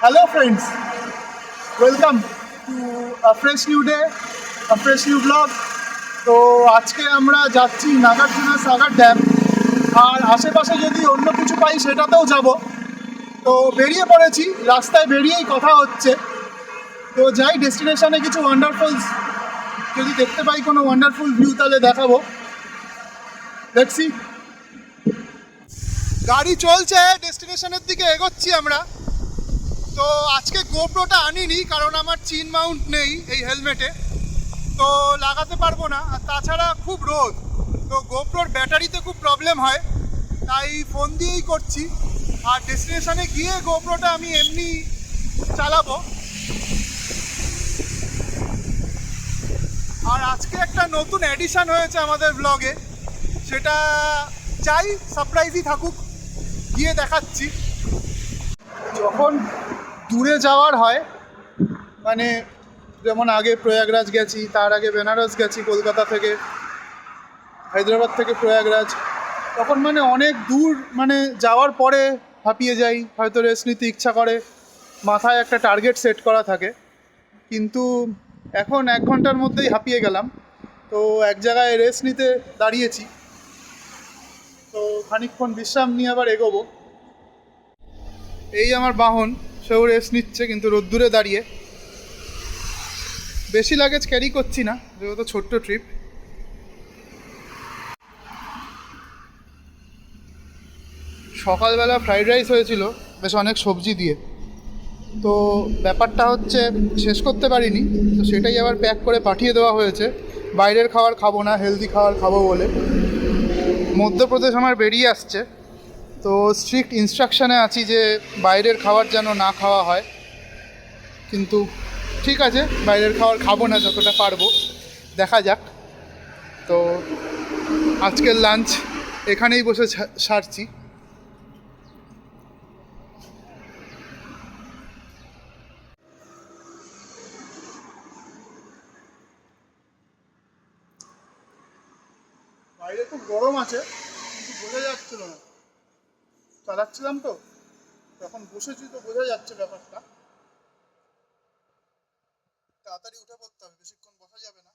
Hello friends, welcome to a fresh new day, a fresh new vlog. তো আজকে আমরা যাচ্ছি নাগার্জুনা সাগর ড্যাম, আর আশেপাশে যদি অন্য কিছু পাই সেটাতেও যাব। তো বেরিয়ে পড়েছি, রাস্তায় বেরিয়েই কথা হচ্ছে। তো যাই ডেস্টিনেশনে কিছু ওয়ান্ডারফুলস যদি দেখতে পাই, কোনো ওয়ান্ডারফুল ভিউ তাহলে দেখাবো। দেখছি গাড়ি চলছে, ডেস্টিনেশনের দিকে এগোচ্ছি আমরা। তো আজকে গোপ্রোটা আনিনি কারণ আমার চিন মাউন্ট নেই এই হেলমেটে, তো লাগাতে পারবো না। আর তাছাড়া খুব রোদ, তো গোপ্রোর ব্যাটারিতে খুব প্রবলেম হয়, তাই ফোন দিয়েই করছি। আর ডেস্টিনেশনে গিয়ে গোপ্রোটা আমি এমনি চালাবো। আর আজকে একটা নতুন অ্যাডিশন হয়েছে আমাদের ব্লগে, সেটা চাই সারপ্রাইজই থাকুক, গিয়ে দেখাচ্ছি। যখন দূরে যাওয়ার হয়, মানে যেমন আগে প্রয়াগরাজ গেছি, তার আগে বেনারস গেছি, কলকাতা থেকে, হায়দ্রাবাদ থেকে প্রয়াগরাজ, তখন মানে অনেক দূর মানে যাওয়ার পরে হাঁপিয়ে যাই, হয়তো রেস্ট নিতে ইচ্ছা করে, মাথায় একটা টার্গেট সেট করা থাকে। কিন্তু এখন 1 ঘন্টার মধ্যেই হাঁপিয়ে গেলাম, তো এক জায়গায় রেস্ট নিতে দাঁড়িয়েছি। তো খানিকক্ষণ বিশ্রাম নিয়ে আবার এগোবো। এই আমার বাহন, সেও রেস্ট নিচ্ছে কিন্তু রোদ্দুরে দাঁড়িয়ে। বেশি লাগেজ ক্যারি করছি না, যেহেতু ছোট্ট ট্রিপ। সকালবেলা ফ্রাইড রাইস হয়েছিল বেশ অনেক সবজি দিয়ে, তো ব্যাপারটা হচ্ছে শেষ করতে পারিনি, তো সেটাই আবার প্যাক করে পাঠিয়ে দেওয়া হয়েছে। বাইরের খাবার খাবো না, হেলদি খাবার খাবো বলে। মধ্যপ্রদেশ আমার বেরিয়ে আসছে, তো স্ট্রিক্ট ইনস্ট্রাকশানে আছি যে বাইরের খাবার যেন না খাওয়া হয়। কিন্তু ঠিক আছে, বাইরের খাবার খাবো না যতটা পারবো, দেখা যাক। তো আজকের লাঞ্চ এখানেই বসে সারছি। বাইরে খুব গরম আছে, কিন্তু বোঝা যাচ্ছিল না, চালাচ্ছিলাম তো, যখন বসেছি তো বোঝা যাচ্ছে ব্যাপারটা। তাড়াতাড়ি উঠে পড়তে হবে, বেশিক্ষণ বসা যাবে না।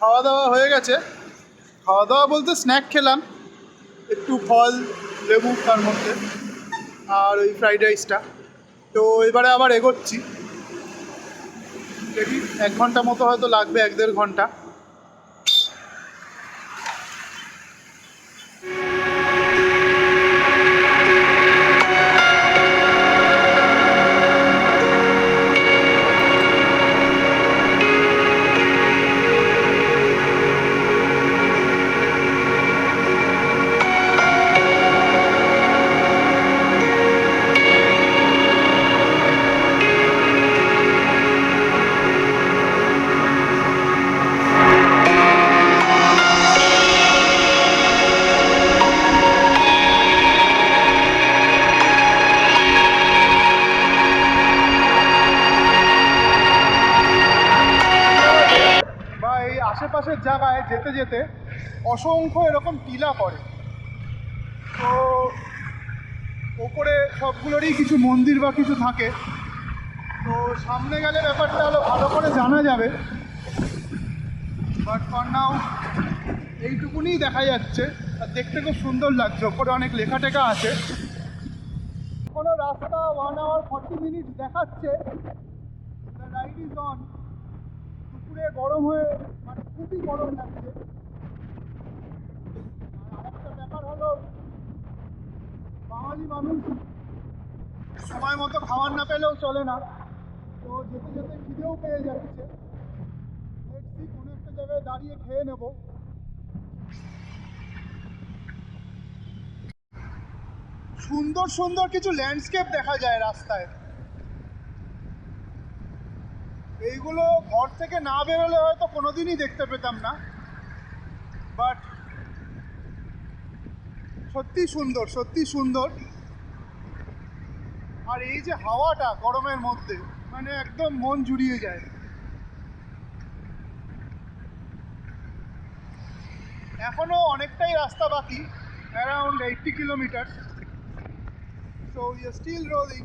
খাওয়া দাওয়া হয়ে গেছে, খাওয়া দাওয়া বলতে স্ন্যাক খেলাম, একটু ফল, লেবু তার মধ্যে, আর ওই ফ্রাইড রাইসটা। তো এবারে আবার এগোচ্ছি, দেখি 1 ঘন্টা মতো হয়তো লাগবে, 1-1.5 ঘন্টা। বা এই আশেপাশের জায়গায় যেতে যেতে অসংখ্য এরকম টিলা পড়ে, তো ওপরে সবগুলোরই কিছু মন্দির বা কিছু থাকে। তো সামনে গেলে ব্যাপারটা আরও ভালো করে জানা যাবে, বাট ফর নাও এইটুকুনি দেখা যাচ্ছে। আর দেখতে খুব সুন্দর লাগছে, ওপরে অনেক লেখা টেখা আছে। কোনো রাস্তা 1 hour 40 minutes দেখাচ্ছে, রাইড ইজ অন। দুপুরে গরম হয়ে মানে খুবই গরম লাগছে। আর আরেকটা ব্যাপার হলো, বাঙালি মানুষ সময় মতো খাবার না পেলেও চলে না, তো যেতে যেতে খিদেও পেয়ে যাচ্ছে। দেখছি কোনো একটা জায়গায় দাঁড়িয়ে খেয়ে নেব। সুন্দর সুন্দর কিছু ল্যান্ডস্কেপ দেখা যায় রাস্তায়। এইগুলো ঘর থেকে না বেরোলে হয়তো কোনোদিনই দেখতে পেতাম না, বাট সত্যি সুন্দর, সত্যি সুন্দর। আর এই যে হাওয়াটা গরমের মধ্যে, মানে একদম মন জুড়িয়ে যায়। এখনো অনেকটাই রাস্তা বাকি, around 80 kilometre, so we are still rolling.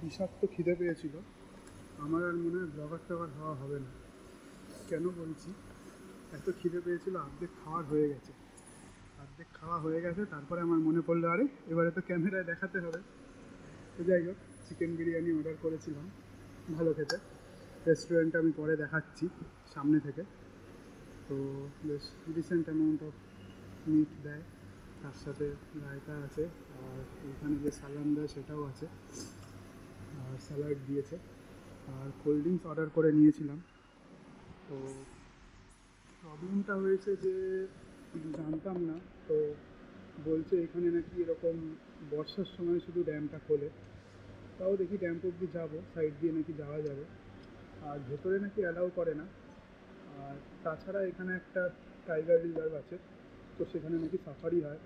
বিষাক্ত খিদে পেয়েছিল আমার, আর মনে হয় ব্লগার টগার হওয়া হবে না। কেন বলছি, এত খিদে পেয়েছিল, অর্ধেক খাওয়ার হয়ে গেছে, অর্ধেক খাওয়া হয়ে গেছে। তারপরে আমার মনে পড়লো, আরে এবারে তো ক্যামেরায় দেখাতে হবে। তো যাই হোক, চিকেন বিরিয়ানি অর্ডার করেছিলাম, ভালো খেতে। রেস্টুরেন্টটা আমি পরে দেখাচ্ছি সামনে থেকে। তো বেশ ডিসেন্ট অ্যামাউন্ট অফ মিট দেয়, তার সাথে রায়তা আছে, আর এখানে যে সালান দেয় সেটাও আছে, আর স্যালাড দিয়েছে, আর কোল্ড ড্রিঙ্কস অর্ডার করে নিয়েছিলাম। তো প্রবলেমটা হয়েছে যে জানতাম না, তো বলছে এখানে নাকি এরকম বর্ষার সময় শুধু ড্যামটা খোলে। তাও দেখি ড্যাম অব্দি যাবো, সাইড দিয়ে নাকি যাওয়া যাবে, আর ভেতরে নাকি অ্যালাউ করে না। আর তাছাড়া এখানে একটা টাইগার রিজার্ভ আছে, তো সেখানে নাকি সাফারি হয়,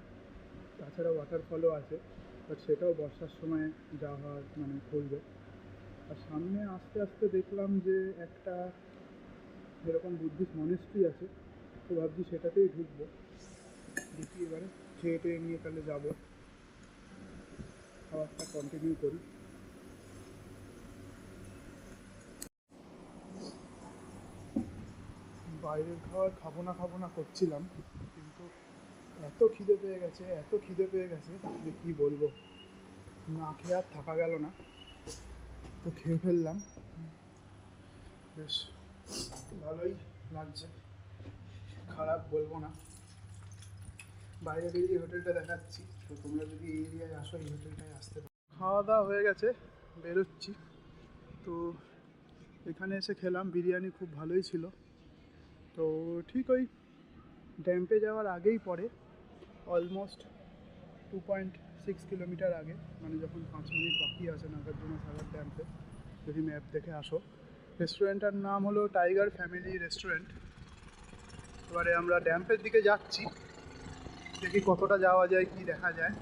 তাছাড়া ওয়াটারফলও আছে, বাট সেটাও বর্ষার সময় যাওয়া মানে খুলবে। আর সামনে আস্তে আস্তে দেখলাম যে একটা এরকম বুদ্ধিস্ট মনেস্ট্রি আছে, তো ভাবছি সেটাতেই ঢুকবো। দেখি এবারে খেয়ে টেয়ে নিয়ে তাহলে যাবো, খাবারটা কন্টিনিউ করি। বাইরের খাবার খাবো না করছিলাম, কিন্তু এত খিদে পেয়ে গেছে, এত খিদে পেয়ে গেছে যে কী বলবো, না খেয়ে আর থাকা গেল না, তো খেয়ে ফেললাম। বেশ ভালোই লাগছে। খারাপ বলবো না। বাইরে বেরিয়ে হোটেলটা দেখাচ্ছি, তো তোমরা যদি এই এরিয়ায় আসো এই হোটেলটায় আসতে পারো। খাওয়া দাওয়া হয়ে গেছে, বেরোচ্ছি। তো এখানে এসে খেলাম, বিরিয়ানি খুব ভালোই ছিল। তো ঠিক ওই ড্যাম্পে যাওয়ার আগেই পড়ে, অলমোস্ট 2.6 কিলোমিটার আগে, মানে যখন 5 মিনিট বাকি আছে নাগার্জুনা সাগর ড্যাম্পে, যদি ম্যাপ দেখে আসো। রেস্টুরেন্টটার নাম হলো টাইগার ফ্যামিলি রেস্টুরেন্ট। এবারে আমরা ড্যাম্পের দিকে যাচ্ছি, দেখি কতটা যাওয়া যায়, কি দেখা যায়।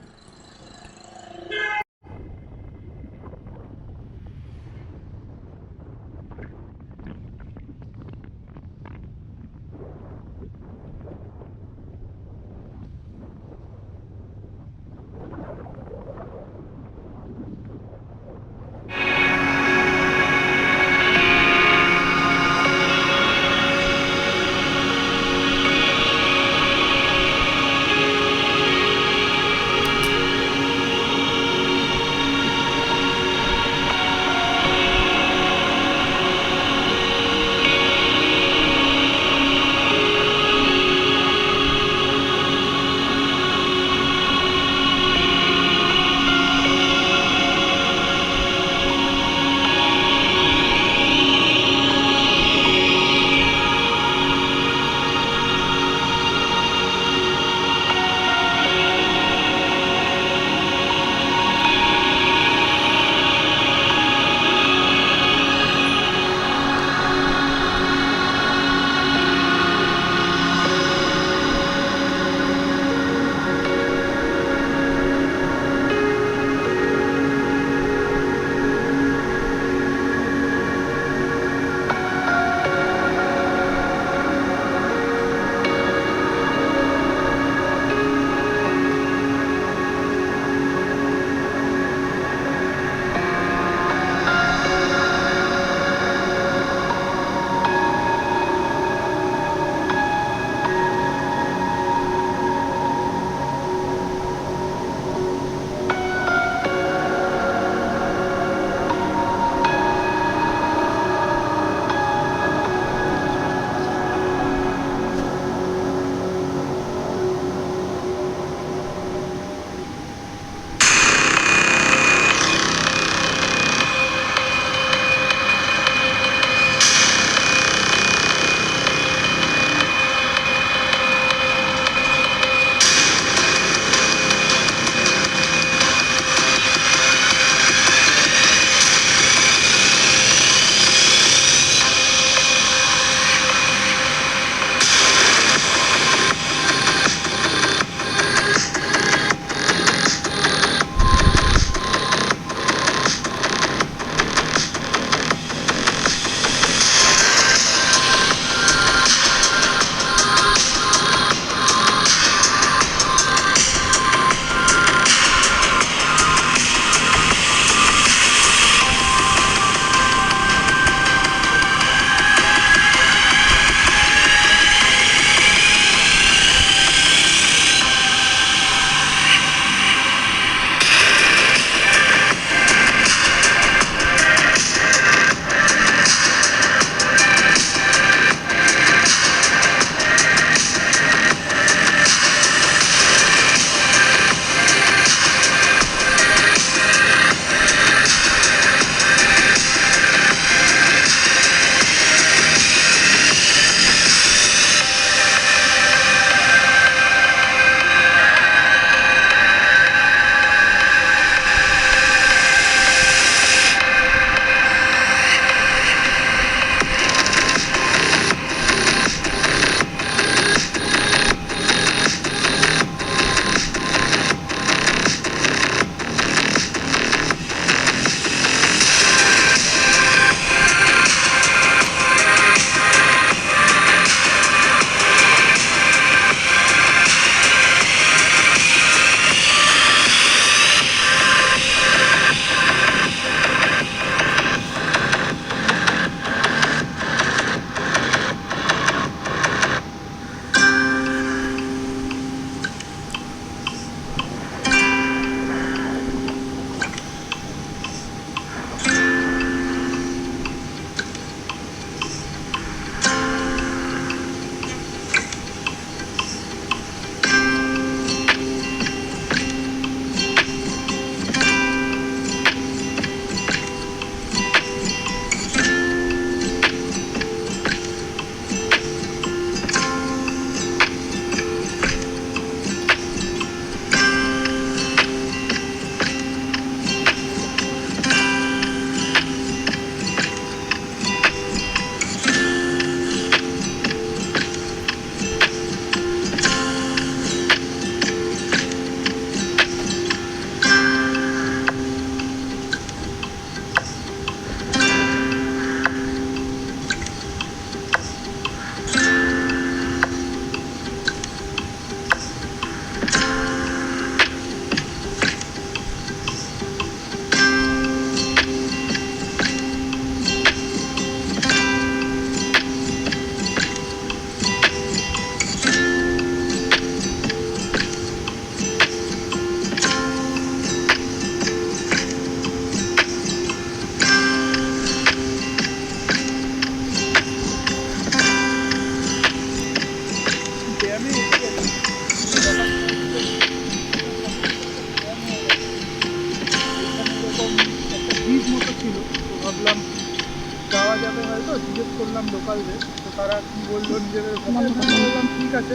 যাবে হয়তো, জিজ্ঞেস করলাম লোকালদের, তো তারা কী বললো নিজেদের ভাষায়, আমি বললাম ঠিক আছে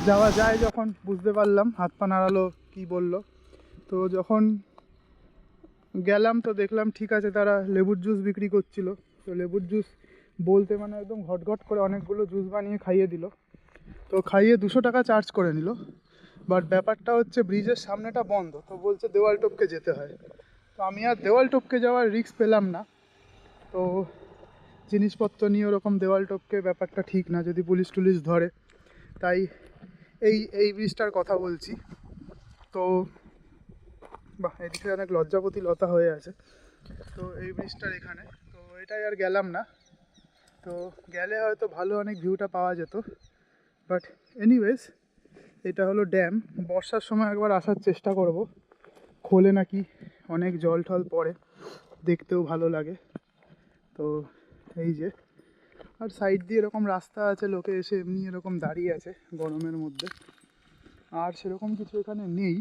যাওয়া যায়। যখন বুঝতে পারলাম, হাত পা নাড়ালো কী বললো, তো যখন গেলাম তো দেখলাম ঠিক আছে তারা লেবুর জুস বিক্রি করছিল। তো লেবুর জুস বলতে মানে একদম ঘটঘট করে অনেকগুলো জুস বানিয়ে খাইয়ে দিল। তো খাইয়ে 200 টাকা চার্জ করে নিল। বাট ব্যাপারটা হচ্ছে ব্রিজের সামনেটা বন্ধ, তো বলছে দেওয়াল টপকে যেতে হয়। তো আমি আর দেওয়াল টপকে যাওয়ার রিস্ক পেলাম না। তো জিনিসপত্র নিয়ে ওরকম দেওয়াল টপকে ব্যাপারটা ঠিক না, যদি পুলিশ টুলিশ ধরে। তাই এই ব্রিজটার কথা বলছি। তো বাহ, এদিকে অনেক লজ্জাপতি লতা হয়ে আছে। তো এই ব্রিজটার এখানে, তো এটাই আর গেলাম না। তো গেলে হয়তো ভালো অনেক ভিউটা পাওয়া যেত। বাট এনিওয়েজ, এটা হলো ড্যাম। বর্ষার সময় একবার আসার চেষ্টা করব। খোলে নাকি অনেক জল টল পড়ে, দেখতেও ভালো লাগে। তো এই যে, আর সাইড দিয়ে এরকম রাস্তা আছে, লোকে এসে এমনি এরকম দাঁড়িয়ে আছে গরমের মধ্যে। আর সেরকম কিছু এখানে নেই।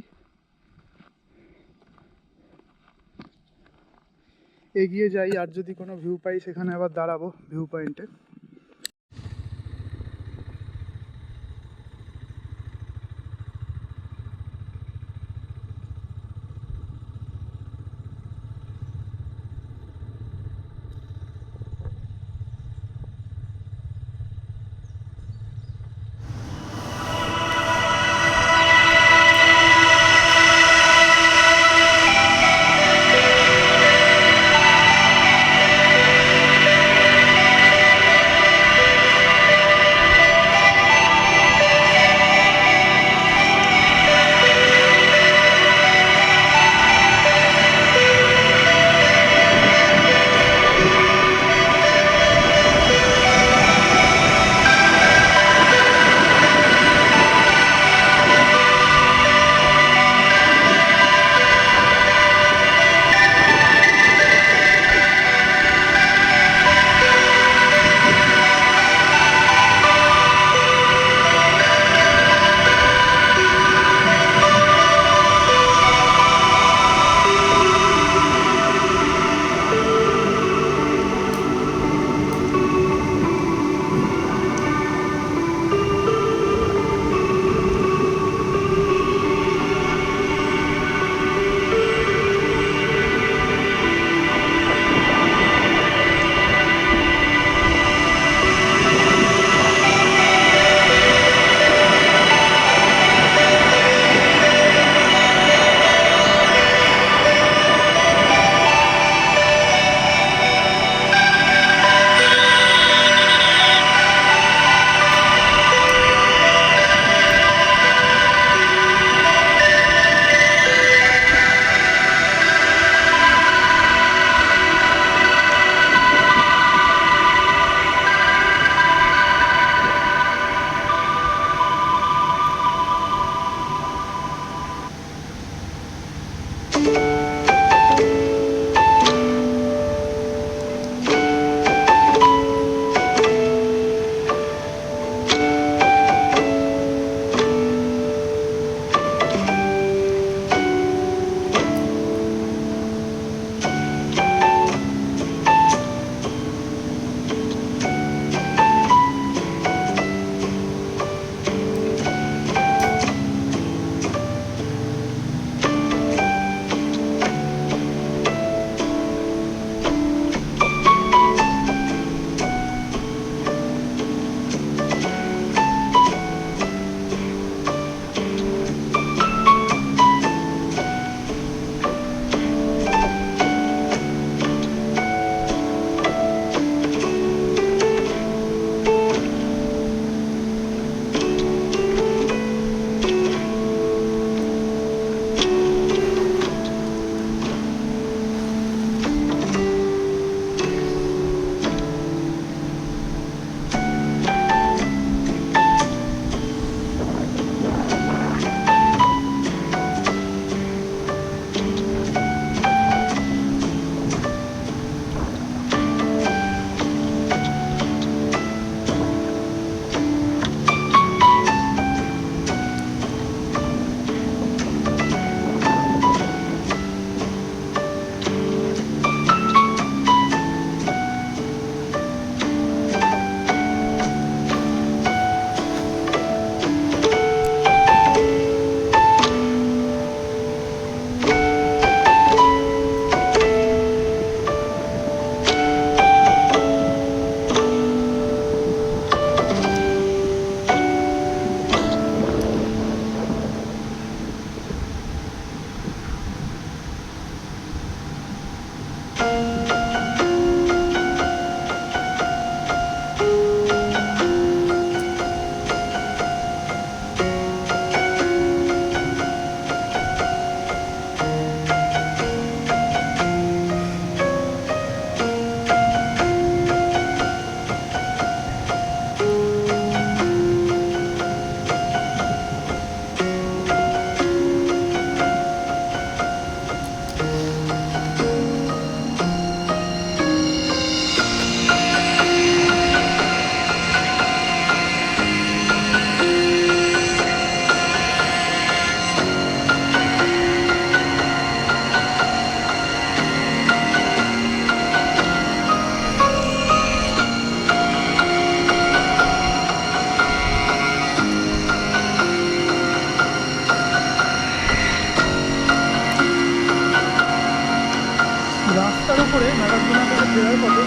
এগিয়ে যাই, আর যদি কোনো ভিউ পাই সেখানে আবার দাঁড়াবো ভিউ পয়েন্টে।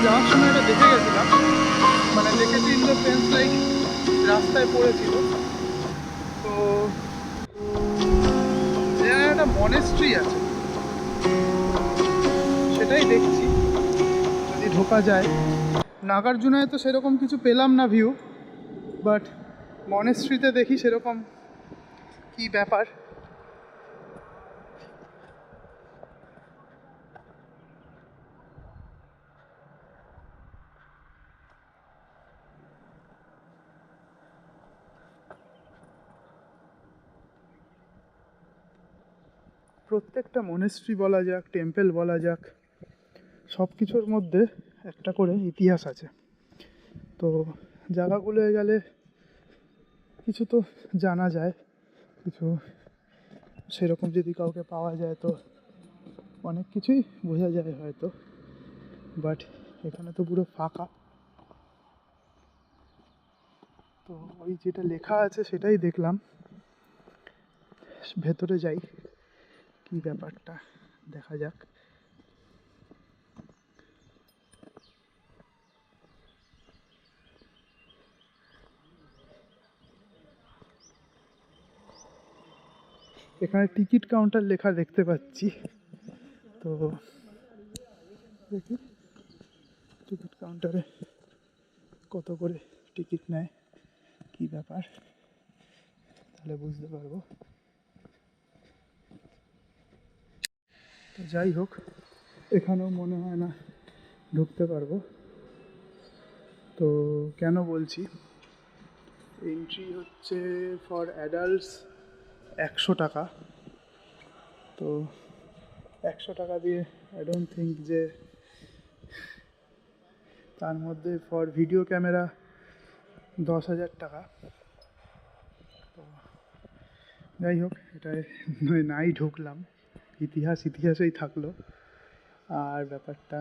যাওয়ার সময় এটা দেখে গেছিলাম, মানে দেখেছি ইন্দ্রপ্রেন্স লাইক রাস্তায় পড়েছিল। তো এখানে একটা মনেস্ট্রি আছে, সেটাই দেখছি যদি ঢোকা যায়। নাগার্জুনায় তো সেরকম কিছু পেলাম না ভিউ, বাট মনেস্ট্রিতে দেখি সেরকম কি ব্যাপার। প্রত্যেকটা মনেস্ট্রি বলা যাক, টেম্পল বলা যাক, সব কিছুর মধ্যে একটা করে ইতিহাস আছে। তো জায়গাগুলোয় গেলে কিছু তো জানা যায়, কিছু সেরকম যদি কাউকে পাওয়া যায় তো অনেক কিছুই বোঝা যায় হয়তো। বাট এখানে তো পুরো ফাঁকা, তো ওই যেটা লেখা আছে সেটাই দেখলাম। ভেতরে যাই, কি ব্যাপারটা দেখা যাক। এখানে টিকিট কাউন্টার লেখা দেখতে পাচ্ছি, তো দেখি টিকিট কাউন্টারে কত করে টিকিট নেয়, কি ব্যাপার, তাহলে বুঝতে পারবো। তো যাই হোক, এখানেও মনে হয় না ঢুকতে পারবো। তো কেন বলছি, এন্ট্রি হচ্ছে ফর অ্যাডাল্টস 100 টাকা। তো 100 টাকা দিয়ে আই ডোন্ট থিঙ্ক যে তার মধ্যে ফর ভিডিও ক্যামেরা 10,000 টাকা। তো যাই হোক, এটাই নাই ঢুকলাম, ইতিহাসেই থাকলো। আর ব্যাপারটা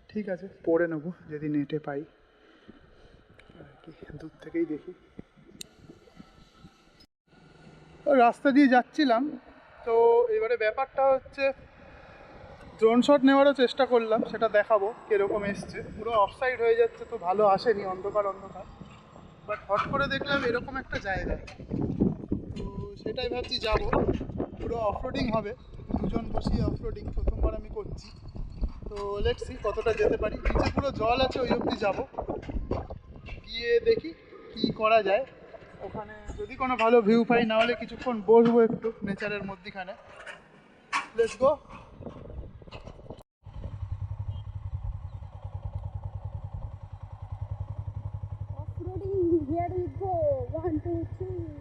ঠিক আছে, পড়ে নেবো যদি নেটে পাই আর কি, দূর থেকেই দেখি। রাস্তা দিয়ে যাচ্ছিলাম, তো এবারে ব্যাপারটা হচ্ছে ড্রোন শট নেওয়ারও চেষ্টা করলাম, সেটা দেখাবো কীরকম এসছে। পুরো অফসাইড হয়ে যাচ্ছে, তো ভালো আসেনি, অন্ধকার। বাট হট করে দেখলাম এরকম একটা জায়গা, তো সেটাই ভাবছি যাব। পুরো অফরোডিং হবে, দুজন বসিয়ে অফরোডিং প্রথমবার আমি করছি। তো লেটস সি কতটা যেতে পারি। নিচে পুরো জল আছে, ওই অবধি যাবো, গিয়ে দেখি কি করা যায়। ওখানে যদি কোনো ভালো ভিউ পাই, না হলে কিছুক্ষণ বসবো একটু নেচারের মধ্যিখানে। Let's go. Offroading, here we go. 1, 2, 3.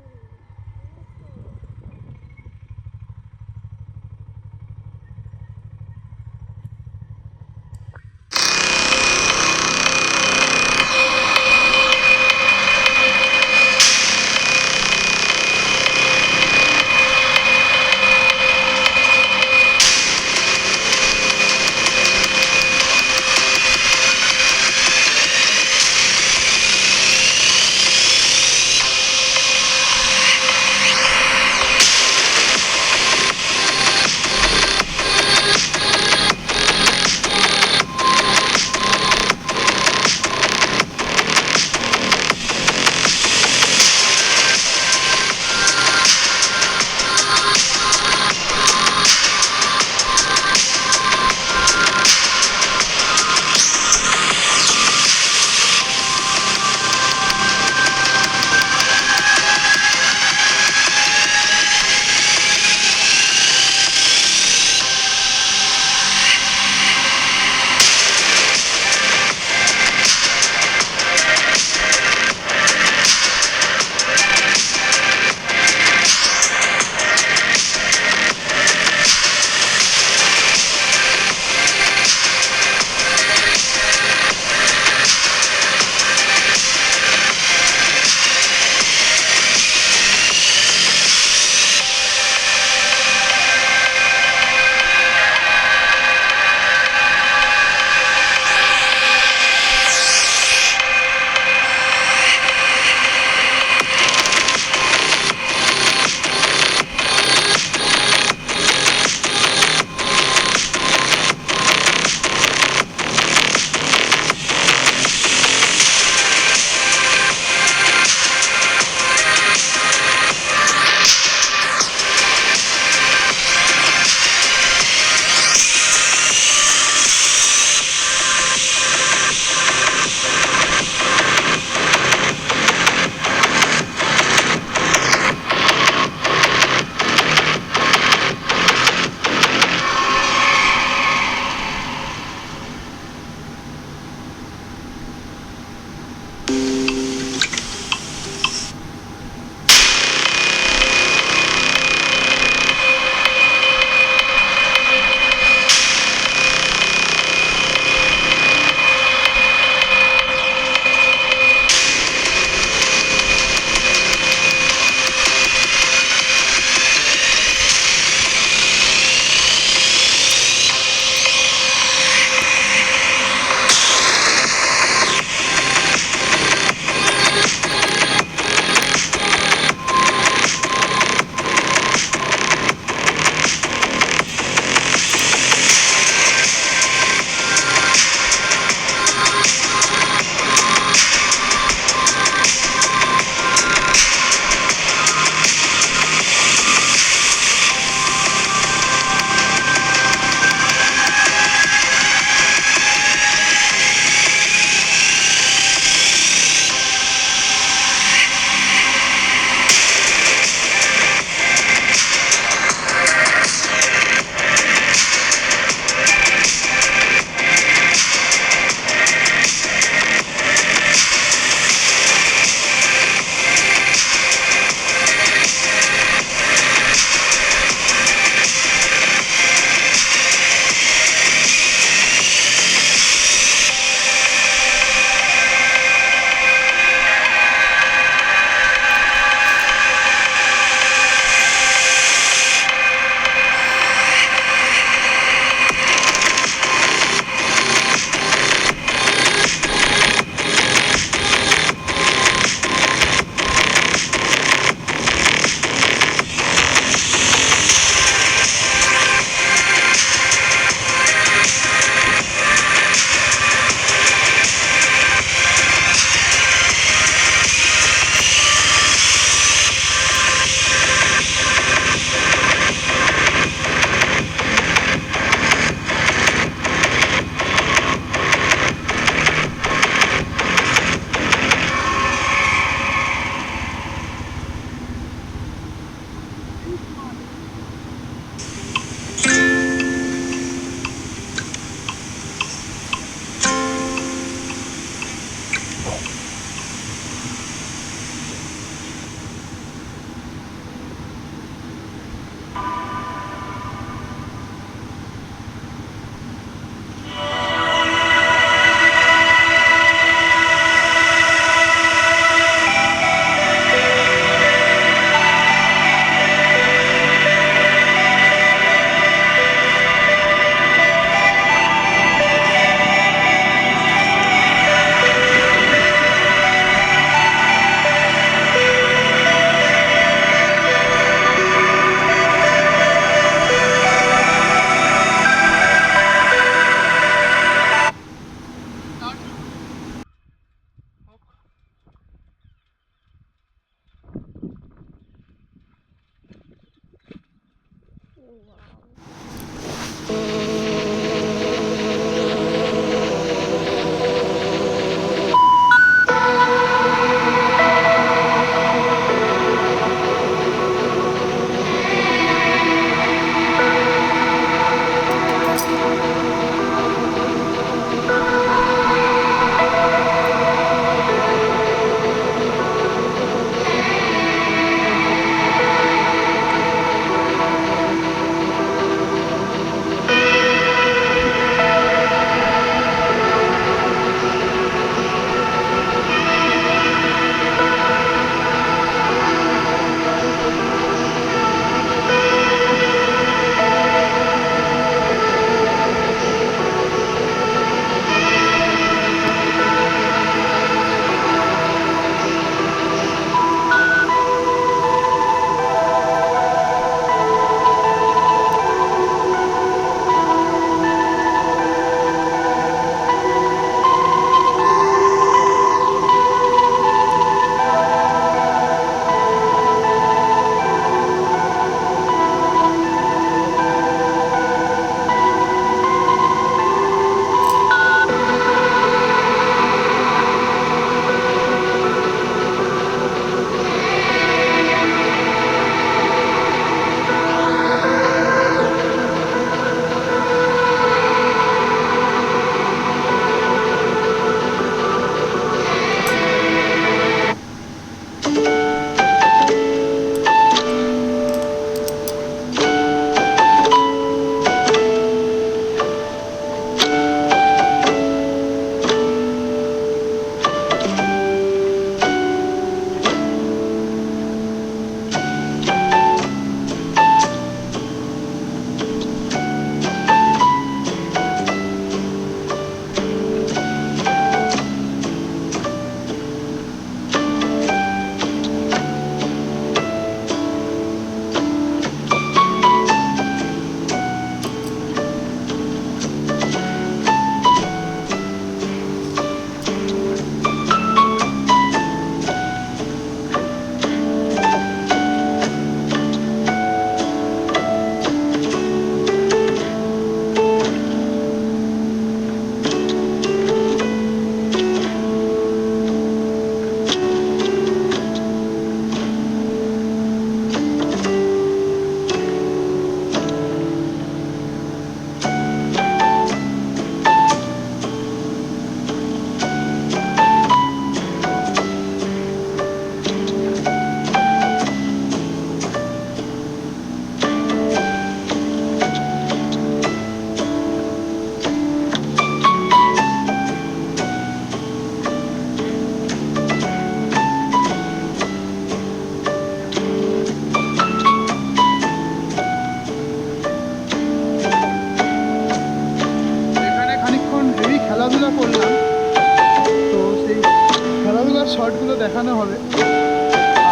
দেখানো হবে।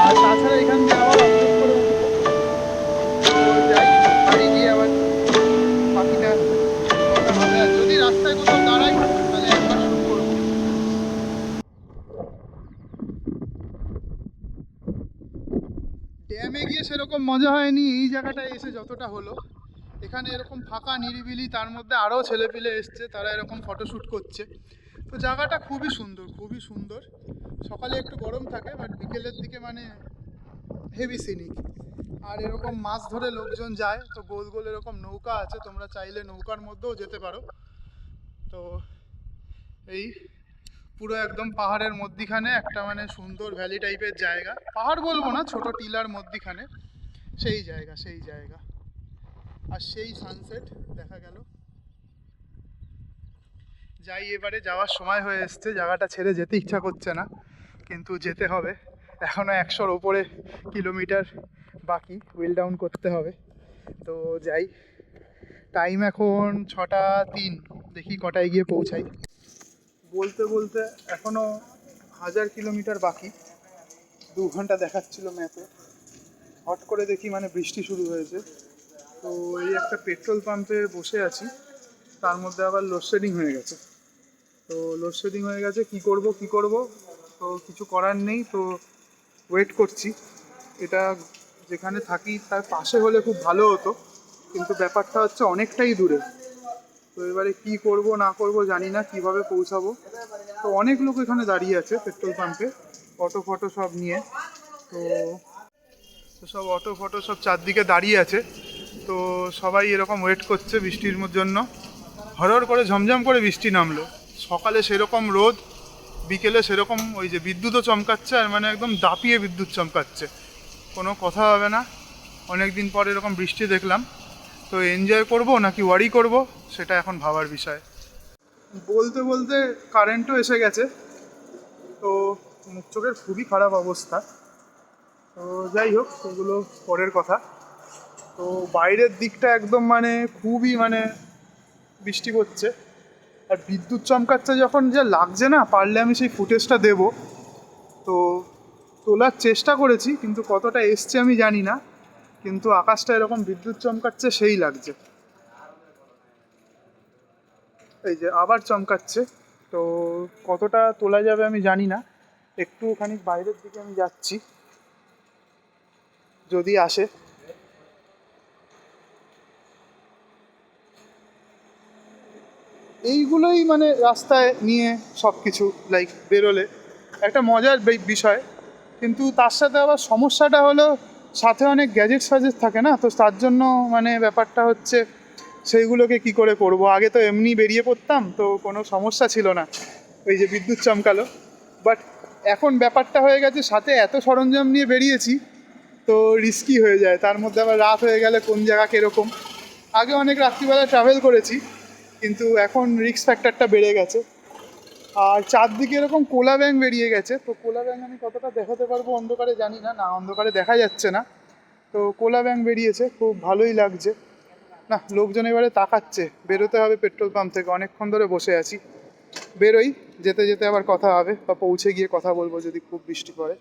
আর তাছাড়া এখান দিয়ে আবার অপডেট করে উঠবো। তো যাই, বাড়ি গিয়ে আবার বাকিটা হবে। আর যদি রাস্তায় কোথাও দাঁড়াই তাহলে একবার শুট করবো। ড্যামে গিয়ে সেরকম মজা হয়নি, এই জায়গাটায় এসে যতটা হলো। এখানে এরকম ফাঁকা নিরিবিলি, তার মধ্যে আরও ছেলেপিলে এসছে, তারা এরকম ফটোশ্যুট করছে। তো জায়গাটা খুবই সুন্দর, খুবই সুন্দর। সকালে একটু গরম থাকে, বাট বিকেলের দিকে মানে হেভি সিনিক। আর এরকম মাছ ধরে লোকজন যায়, তো গোল গোল এরকম নৌকা আছে, তোমরা চাইলে নৌকার মধ্যেও যেতে পারো। তো এই পুরো একদম পাহাড়ের মধ্যিখানে একটা মানে সুন্দর ভ্যালি টাইপের জায়গা, পাহাড় বলবো না, ছোট টিলার মধ্যিখানে সেই জায়গা, সেই জায়গা। আর সেই সানসেট দেখা গেল। যাই, এবারে যাওয়ার সময় হয়ে এসছে, জায়গাটা ছেড়ে যেতে ইচ্ছা করছে না, কিন্তু যেতে হবে। এখনও 100-র ওপরে কিলোমিটার বাকি, হুইল ডাউন করতে হবে। তো যাই, টাইম এখন 6টা 3, দেখি কটায় গিয়ে পৌঁছাই। বলতে বলতে এখনও 1000 কিলোমিটার বাকি। 2 ঘন্টা দেখাচ্ছিল ম্যাপে, হট করে দেখি মানে বৃষ্টি শুরু হয়েছে। তো এই একটা পেট্রোল পাম্পে বসে আছি, তার মধ্যে আবার লোডশেডিং হয়ে গেছে। তো লোডশেডিং হয়ে গেছে, কি করব, তো কিছু করার নেই। তো ওয়েট করছি। এটা যেখানে থাকি তার পাশে হলে খুব ভালো হতো, কিন্তু ব্যাপারটা হচ্ছে অনেকটাই দূরে। তো এবারে কি করব না করব জানি না, কিভাবে পৌঁছাবো। তো অনেক লোক এখানে দাঁড়িয়ে আছে পেট্রোল পাম্পে, অটো ফটো সব নিয়ে। তো সব অটো ফটো সব চারদিকে দাঁড়িয়ে আছে। তো সবাই এরকম ওয়েট করছে বৃষ্টির জন্য। হরহর করে ঝমঝম করে বৃষ্টি নামলো। সকালে সেরকম রোদ, বিকেলে সেরকম ওই যে বিদ্যুৎও চমকাচ্ছে, আর মানে একদম দাপিয়ে বিদ্যুৎ চমকাচ্ছে। কোনো কথা হবে না, অনেক দিন পর এরকম বৃষ্টি দেখলাম। তো এনজয় করব নাকি ওয়ারি করব, সেটা এখন ভাবার বিষয়। বলতে বলতে কারেন্টও এসে গেছে। তো মুখ চোখের খুবই খারাপ অবস্থা। তো যাই হোক, সেগুলো পরের কথা। তো বাইরের দিকটা একদম মানে খুবই মানে বৃষ্টি পড়ছে, আর বিদ্যুৎ চমকাচ্ছে যখন, যা লাগছে না, পারলে আমি সেই ফুটেজটা দেব। তো তোলার চেষ্টা করেছি, কিন্তু কতটা এসছে আমি জানি না। কিন্তু আকাশটা এরকম বিদ্যুৎ চমকাচ্ছে, সেই লাগছে। এই যে আবার চমকাচ্ছে। তো কতটা তোলা যাবে আমি জানি না। একটুখানি বাইরের দিকে আমি যাচ্ছি, যদি আসে। এইগুলোই মানে রাস্তায় নিয়ে সব কিছু লাইক বেরোলে একটা মজার বিষয়। কিন্তু তার সাথে আবার সমস্যাটা হলো, সাথে অনেক গ্যাজেটস ফ্যাজেটস থাকে না, তো তার জন্য মানে ব্যাপারটা হচ্ছে সেইগুলোকে কি করে করব। আগে তো এমনি বেরিয়ে পড়তাম, তো কোনো সমস্যা ছিল না, ওই যে বিদ্যুৎ চমকালো। বাট এখন ব্যাপারটা হয়ে গেছে, সাথে এত সরঞ্জাম নিয়ে বেরিয়েছি, তো রিস্কি হয়ে যায়। তার মধ্যে আবার রাত হয়ে গেলে কোন জায়গা কীরকম। আগে অনেক রাত্রিবেলা ট্রাভেল করেছি, কিন্তু এখন রিস্ক ফ্যাক্টরটা বেড়ে গেছে। আর চারদিকে এরকম কোলা ব্যাঙ বেরিয়ে গেছে। তো কোলা ব্যাঙ আমি কতটা দেখাতে পারবো অন্ধকারে জানি না, না অন্ধকারে দেখা যাচ্ছে না। তো কোলা ব্যাঙ বেরিয়েছে, খুব ভালোই লাগছে। না, লোকজন এবারে তাকাচ্ছে। বেরোতে হবে পেট্রোল পাম্প থেকে, অনেকক্ষণ ধরে বসে আছি। বেরোই, যেতে যেতে আবার কথা হবে, বা পৌঁছে গিয়ে কথা বলবো যদি খুব বৃষ্টি পড়ে।